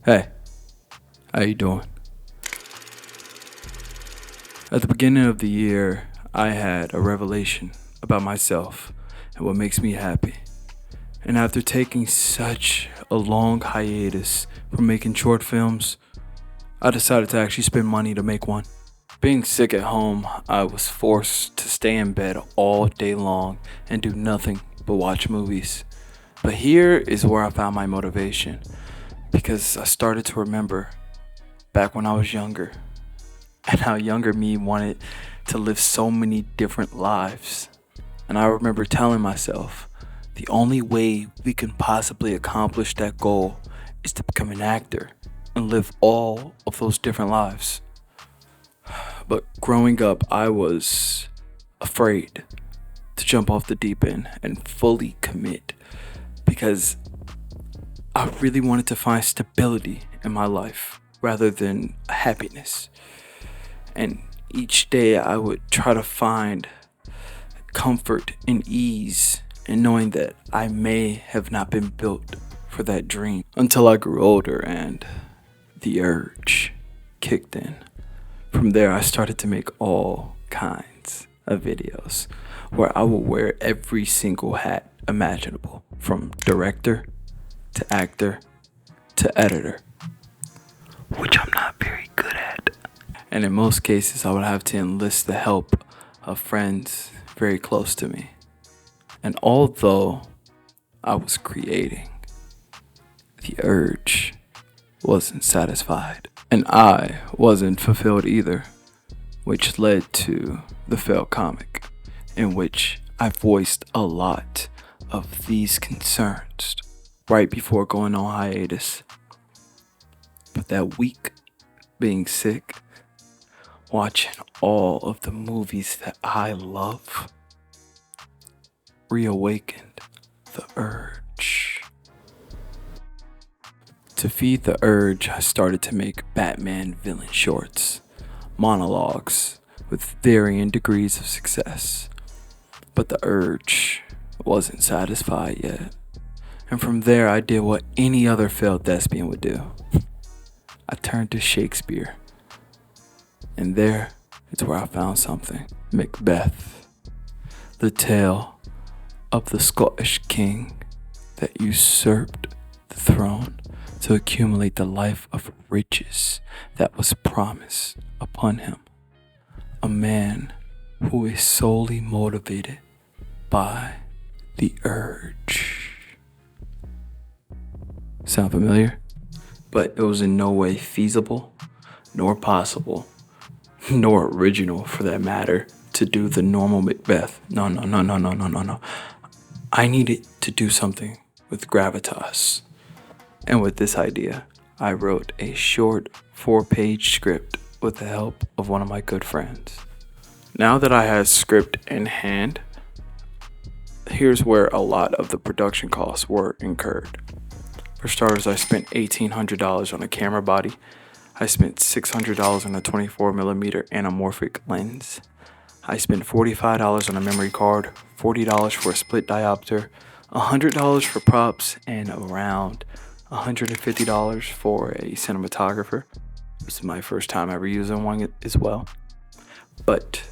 Hey, how you doing? At the beginning of the year, I had a revelation about myself and what makes me happy. And after taking such a long hiatus from making short films, I decided to actually spend money to make one. Being sick at home, I was forced to stay in bed all day long and do nothing but watch movies. But here is where I found my motivation, because I started to remember back when I was younger and how younger me wanted to live so many different lives. And I remember telling myself, the only way we can possibly accomplish that goal is to become an actor and live all of those different lives. But growing up, I was afraid to jump off the deep end and fully commit because I really wanted to find stability in my life rather than happiness. And each day I would try to find comfort and ease in knowing that I may have not been built for that dream until I grew older and the urge kicked in. From there, I started to make all kinds of videos where I would wear every single hat imaginable, from director to actor to editor, which I'm not very good at. And in most cases, I would have to enlist the help of friends very close to me. And although I was creating, the urge wasn't satisfied. And I wasn't fulfilled either, which led to the failed comic, in which I voiced a lot of these concerns right before going on hiatus. But that week, being sick, watching all of the movies that I love, reawakened the urge. To feed the urge, I started to make Batman villain shorts, monologues with varying degrees of success. But the urge wasn't satisfied yet. And from there, I did what any other failed thespian would do. I turned to Shakespeare. And there is where I found something. Macbeth, the tale of the Scottish king that usurped the throne to accumulate the life of riches that was promised upon him. A man who is solely motivated by the urge. Sound familiar? But it was in no way feasible, nor possible, nor original for that matter, to do the normal Macbeth. No. I needed to do something with gravitas. And with this idea, I wrote a short 4-page script with the help of one of my good friends. Now that I had script in hand, here's where a lot of the production costs were incurred. For starters, I spent $1,800 on a camera body. I spent $600 on a 24mm anamorphic lens. I spent $45 on a memory card, $40 for a split diopter, $100 for props, and around $150 for a cinematographer. This is my first time ever using one as well. But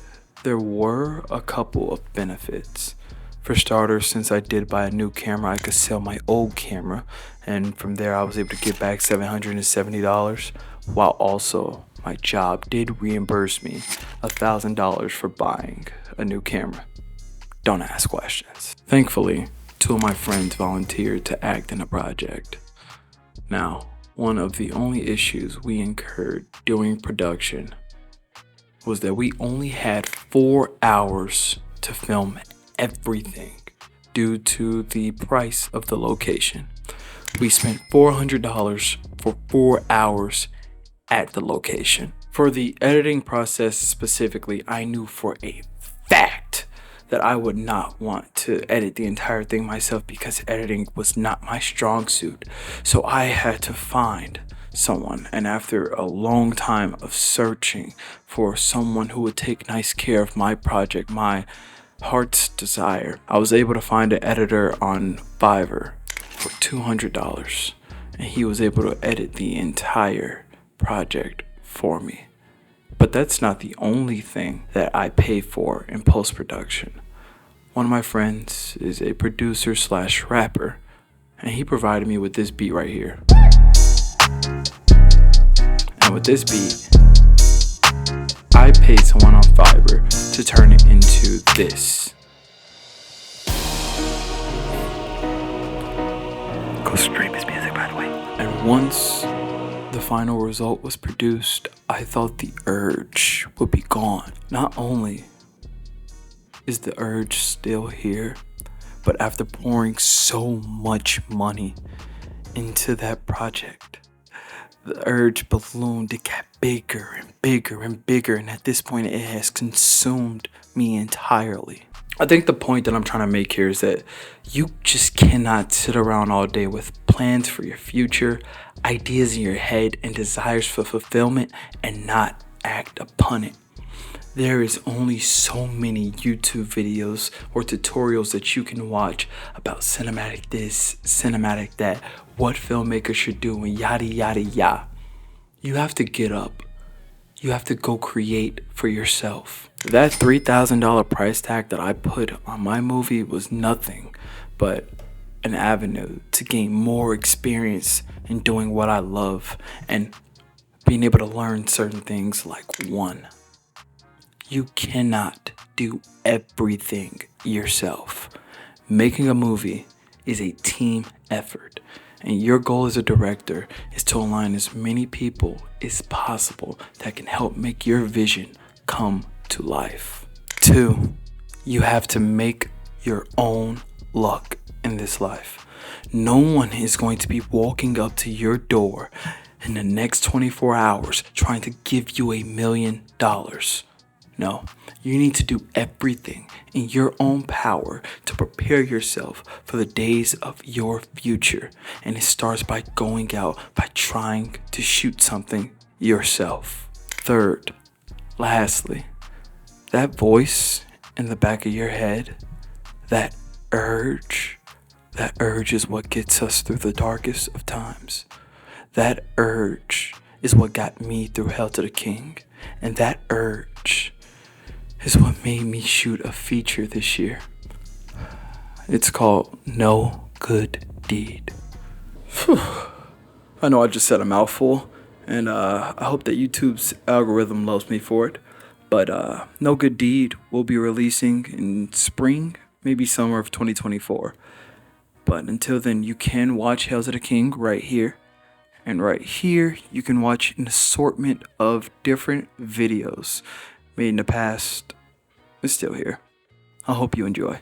there were a couple of benefits. For starters, since I did buy a new camera, I could sell my old camera, and from there I was able to get back $770, while also my job did reimburse me $1,000 for buying a new camera. Don't ask questions. Thankfully, 2 of my friends volunteered to act in a project. Now, one of the only issues we incurred during production was that we only had 4 hours to film everything due to the price of the location. We spent $400 for 4 hours at the location. For the editing process specifically, I knew for a fact that I would not want to edit the entire thing myself because editing was not my strong suit. So I had to find someone, and after a long time of searching for someone who would take nice care of my project, my heart's desire, I was able to find an editor on Fiverr for $200. and he was able to edit the entire project for me. But that's not the only thing that I pay for in post-production. One of my friends is a producer slash rapper, and he provided me with this beat right here. And with this beat, I paid someone on Fiverr to turn it into this. Go stream his music, by the way. And once the final result was produced, I thought the urge would be gone. Not only is the urge still here, but after pouring so much money into that project, the urge ballooned. It got bigger and bigger and bigger, and at this point it has consumed me entirely. I think the point that I'm trying to make here is that you just cannot sit around all day with plans for your future, ideas in your head, and desires for fulfillment and not act upon it. There is only so many YouTube videos or tutorials that you can watch about cinematic this, cinematic that, what filmmakers should do, and yada yada yada. You have to get up. You have to go create for yourself. That $3,000 price tag that I put on my movie was nothing but an avenue to gain more experience in doing what I love and being able to learn certain things like, one, you cannot do everything yourself. Making a movie is a team effort, and your goal as a director is to align as many people as possible that can help make your vision come to life. 2, you have to make your own luck in this life. No one is going to be walking up to your door in the next 24 hours trying to give you $1 million. No, you need to do everything in your own power to prepare yourself for the days of your future. And it starts by going out, by trying to shoot something yourself. 3rd, lastly, that voice in the back of your head, that urge is what gets us through the darkest of times. That urge is what got me through Hell to the King. And that urge is what made me shoot a feature this year. It's called No Good Deed. Whew. I know I just said a mouthful, and I hope that YouTube's algorithm loves me for it. But No Good Deed will be releasing in spring, maybe summer of 2024. But until then, you can watch Hail to the King right here. And right here, you can watch an assortment of different videos made in the past. Is still here. I hope you enjoy.